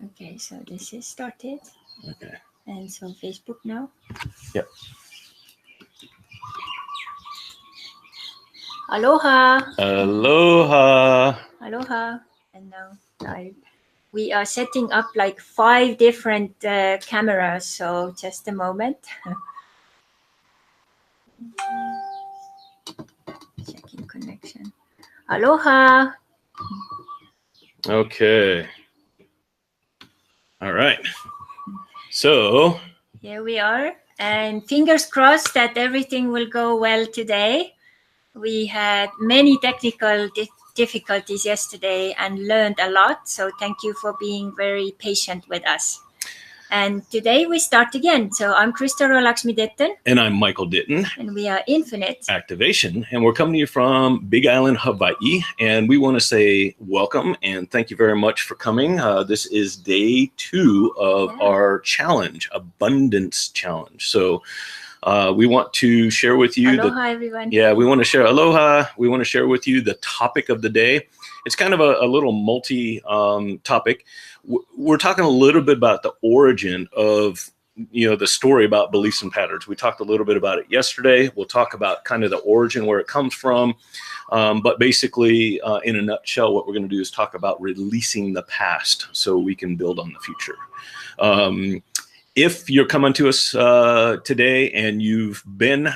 Okay, so this is started. Okay. And so Facebook now. Yep. Aloha. Aloha. Aloha. And now live. We are setting up like 5 different cameras, so just a moment. Checking connection. Aloha. Okay. All right. So here we are, and fingers crossed that everything will go well today. We had many technical difficulties yesterday and learned a lot. So thank you for being very patient with us. And today we start again. So I'm Laksmi-Ditton. And I'm Michael Ditton. And we are Infinite Activation. And we're coming to you from Big Island, Hawaii. And we want to say welcome and thank you very much for coming. This is day 2 of our challenge, Abundance Challenge. So we want to share with you. Aloha, everyone. Yeah, we want to share aloha. We want to share with you the topic of the day. It's kind of a little multi-topic. We're talking a little bit about the origin of, the story about beliefs and patterns. We talked a little bit about it yesterday. We'll talk about kind of the origin, where it comes from. But basically, in a nutshell, what we're going to do is talk about releasing the past so we can build on the future. If you're coming to us today and you've been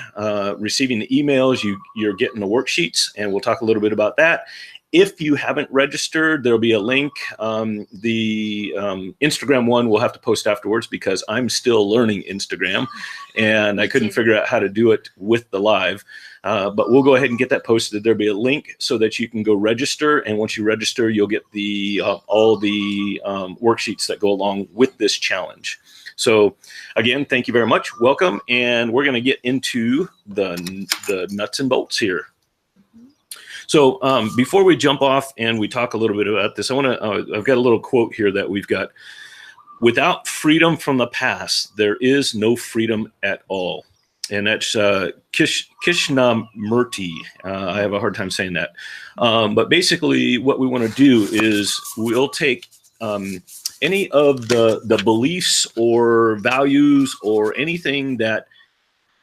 receiving the emails, you're getting the worksheets, and we'll talk a little bit about that. If you haven't registered, there'll be a link. The Instagram one we'll have to post afterwards because I'm still learning Instagram, and I couldn't figure out how to do it with the live. But we'll go ahead and get that posted. There'll be a link so that you can go register, and once you register, you'll get the all the worksheets that go along with this challenge. So again, thank you very much. Welcome. And we're going to get into the nuts and bolts here. So before we jump off and we talk a little bit about this, I've got a little quote here that we've got. Without freedom from the past, there is no freedom at all. And that's Krishnamurti. I have a hard time saying that. But basically what we want to do is we'll take any of the beliefs or values or anything that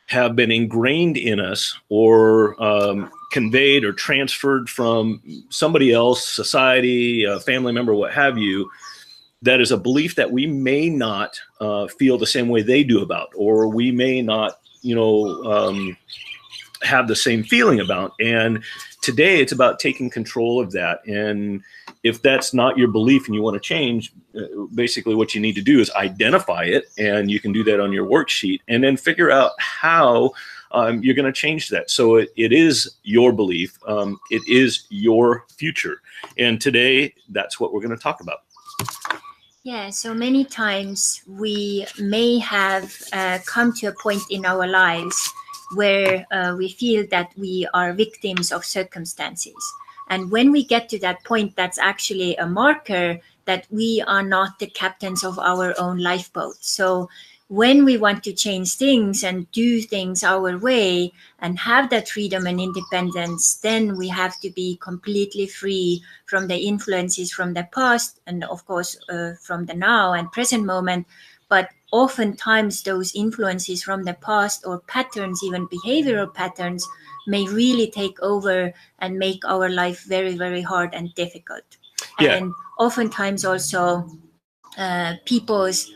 have been ingrained in us or conveyed or transferred from somebody else, society, a family member, what have you, that is a belief that we may not feel the same way they do about, or we may not, have the same feeling about. And today it's about taking control of that. And if that's not your belief and you want to change, basically what you need to do is identify it, and you can do that on your worksheet, and then figure out how you're going to change that. So it is your belief. It is your future. And today, that's what we're going to talk about. Yeah, so many times we may have come to a point in our lives where we feel that we are victims of circumstances. And when we get to that point, that's actually a marker that we are not the captains of our own lifeboat. So when we want to change things and do things our way and have that freedom and independence, then we have to be completely free from the influences from the past and, of course, from the now and present moment. But oftentimes those influences from the past or patterns, even behavioral patterns, may really take over and make our life very, very hard and difficult. Yeah. And oftentimes also other people's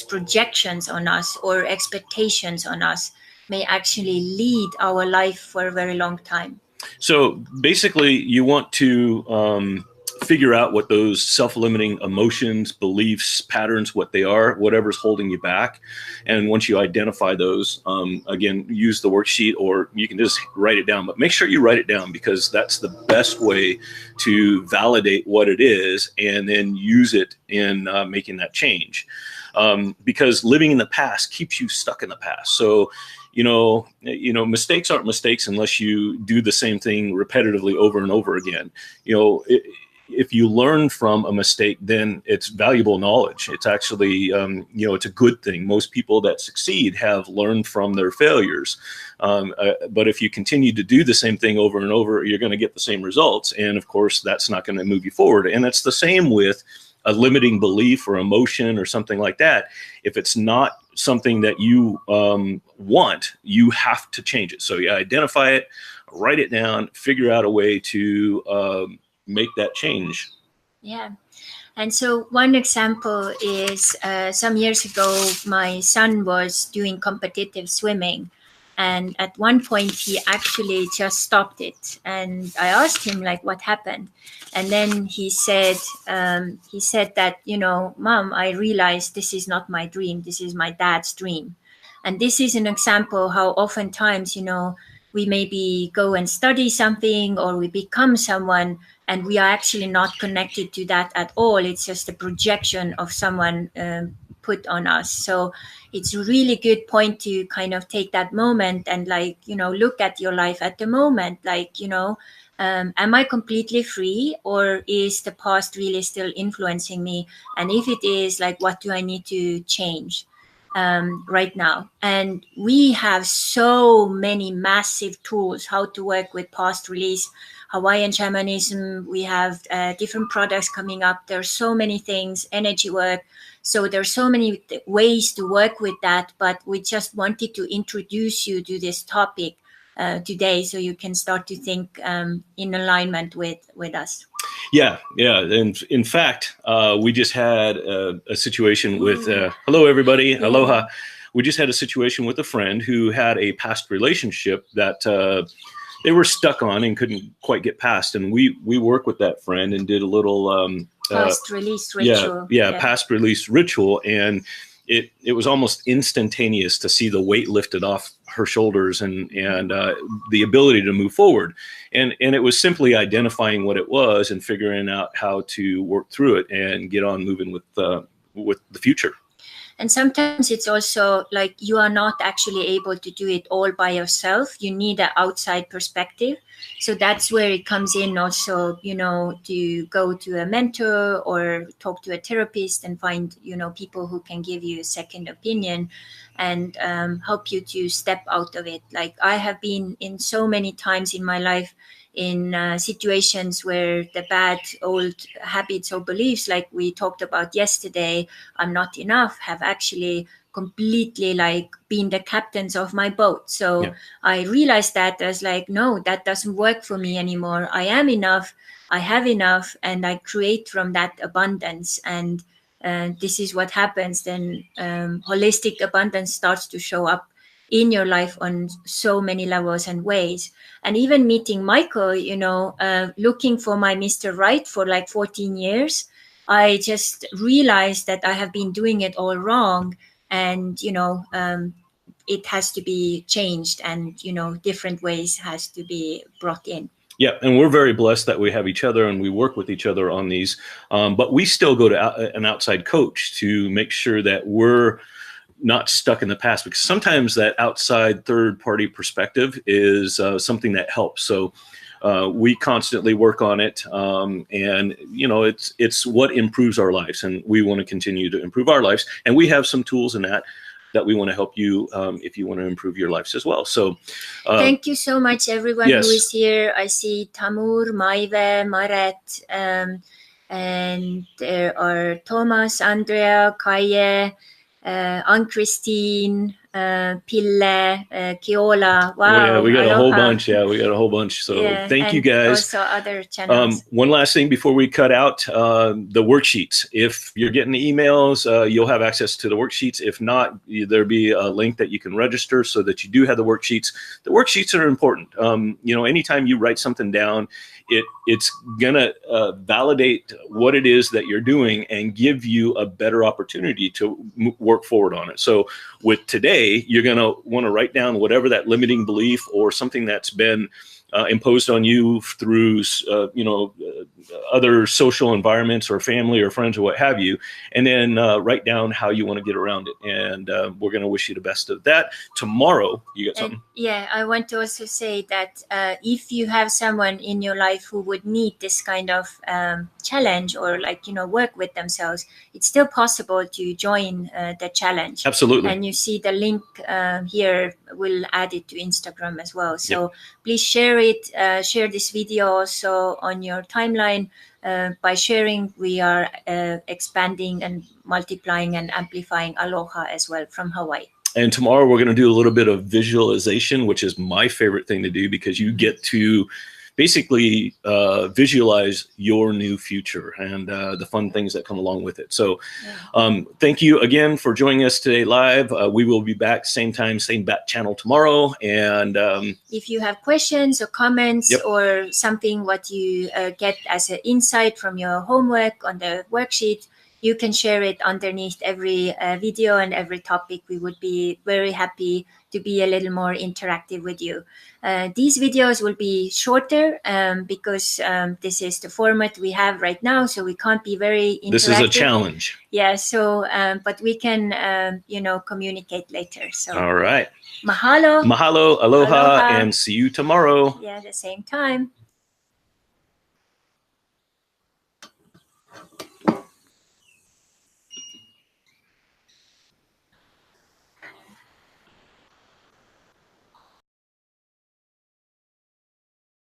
projections on us or expectations on us may actually lead our life for a very long time. So basically you want to figure out what those self-limiting emotions, beliefs, patterns, what they are, whatever's holding you back. And once you identify those, again, use the worksheet, or you can just write it down, but make sure you write it down, because that's the best way to validate what it is and then use it in making that change. Because living in the past keeps you stuck in the past. So mistakes aren't mistakes unless you do the same thing repetitively over and over again. If you learn from a mistake, then it's valuable knowledge. It's actually, it's a good thing. Most people that succeed have learned from their failures. But if you continue to do the same thing over and over, you're going to get the same results. And of course, that's not going to move you forward. And it's the same with a limiting belief or emotion or something like that, if it's not something that you want, you have to change it. So you identify it, write it down, figure out a way to make that change. Yeah. And so one example is some years ago, my son was doing competitive swimming. And at one point, he actually just stopped it. And I asked him, like, what happened? And then he said that, you know, Mom, I realized this is not my dream. This is my dad's dream. And this is an example how oftentimes, you know, we maybe go and study something or we become someone, and we are actually not connected to that at all. It's just a projection of someone put on us. So it's a really good point to kind of take that moment and, like, you know, look at your life at the moment, like, you know, am I completely free, or is the past really still influencing me? And if it is, like, what do I need to change right now? And we have so many massive tools how to work with past release, Hawaiian shamanism. We have different products coming up. There's so many things, energy work. So there's so many ways to work with that, but we just wanted to introduce you to this topic today, so you can start to think in alignment with us. Yeah. And in fact, we just had a situation with, hello, everybody. Yeah. Aloha. We just had a situation with a friend who had a past relationship that they were stuck on and couldn't quite get past. And we worked with that friend and did a little past release ritual. Yeah, past release ritual. And it was almost instantaneous to see the weight lifted off her shoulders and the ability to move forward. And it was simply identifying what it was and figuring out how to work through it and get on moving with the future. And sometimes it's also like you are not actually able to do it all by yourself. You need an outside perspective. So that's where it comes in also, you know, to go to a mentor or talk to a therapist and find, you know, people who can give you a second opinion and help you to step out of it. Like I have been in so many times in my life in situations where the bad old habits or beliefs, like we talked about yesterday, I'm not enough, have actually completely like been the captains of my boat. So yeah. I realized that as like, no, that doesn't work for me anymore. I am enough, I have enough, and I create from that abundance. And this is what happens then. Holistic abundance starts to show up in your life on so many levels and ways. And even meeting Michael, you know, looking for my Mr. Right for like 14 years, I just realized that I have been doing it all wrong. And, you know, it has to be changed, and, you know, different ways has to be brought in. Yeah, and we're very blessed that we have each other and we work with each other on these. But we still go to an outside coach to make sure that we're not stuck in the past, because sometimes that outside third-party perspective is something that helps. So we constantly work on it, and you know, it's what improves our lives, and we want to continue to improve our lives. And we have some tools in that we want to help you if you want to improve your lives as well. So thank you so much, everyone who is here. I see Tamur, Maive, Maret, and there are Thomas, Andrea, Kaye, Ann-Christine, Pille, Kiola. Wow. Oh, yeah, we got a whole bunch. Yeah, we got a whole bunch. So yeah, thank you guys. Also other channels. One last thing before we cut out, the worksheets. If you're getting the emails, you'll have access to the worksheets. If not, there'll be a link that you can register so that you do have the worksheets. The worksheets are important. You know, anytime you write something down, it's gonna validate what it is that you're doing and give you a better opportunity to work forward on it. So with today, you're gonna want to write down whatever that limiting belief or something that's been imposed on you through you know, other social environments or family or friends or what have you, and then write down how you want to get around it. And we're going to wish you the best of that. Tomorrow, you got something? Yeah, I want to also say that if you have someone in your life who would need this kind of challenge or, like, you know, work with themselves, it's still possible to join the challenge. Absolutely. And you see the link here, we'll add it to Instagram as well. So please share it. Share this video also on your timeline. By sharing, we are expanding and multiplying and amplifying aloha as well from Hawaii. And tomorrow we're going to do a little bit of visualization, which is my favorite thing to do, because you get to basically visualize your new future and the fun things that come along with it. So thank you again for joining us today live. We will be back same time, same bat channel tomorrow. And if you have questions or comments or something what you get as an insight from your homework on the worksheet, you can share it underneath every video and every topic. We would be very happy to be a little more interactive with you. These videos will be shorter because this is the format we have right now, so we can't be very interactive. This is a challenge. Yeah, so, but we can, you know, communicate later. So. All right. Mahalo. Mahalo, aloha, and see you tomorrow. Yeah, the same time.